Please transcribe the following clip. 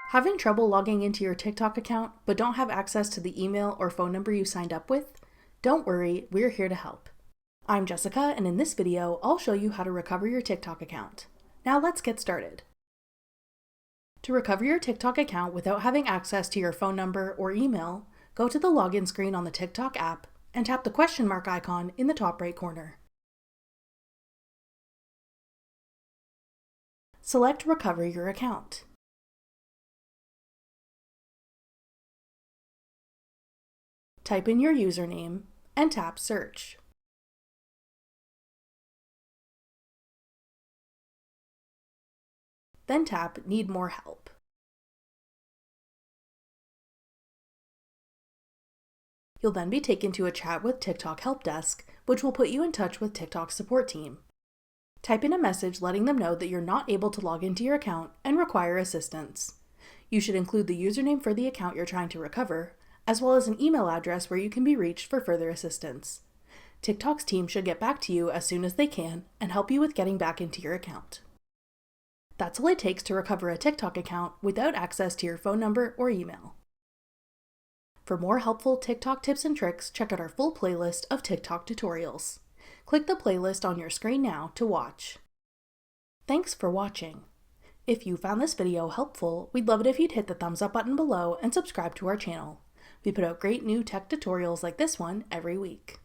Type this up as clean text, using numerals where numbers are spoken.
Having trouble logging into your TikTok account but don't have access to the email or phone number you signed up with? Don't worry, we're here to help. I'm Jessica, and in this video, I'll show you how to recover your TikTok account. Now let's get started. To recover your TikTok account without having access to your phone number or email, go to the login screen on the TikTok app and tap the question mark icon in the top right corner. Select Recover Your Account. Type in your username and tap Search. Then tap Need More Help. You'll then be taken to a chat with TikTok Help Desk, which will put you in touch with TikTok's support team. Type in a message letting them know that you're not able to log into your account and require assistance. You should include the username for the account you're trying to recover, as well as an email address where you can be reached for further assistance. TikTok's team should get back to you as soon as they can and help you with getting back into your account. That's all it takes to recover a TikTok account without access to your phone number or email. For more helpful TikTok tips and tricks, check out our full playlist of TikTok tutorials. Click the playlist on your screen now to watch. Thanks for watching. If you found this video helpful, we'd love it if you'd hit the thumbs up button below and subscribe to our channel. We put out great new tech tutorials like this one every week.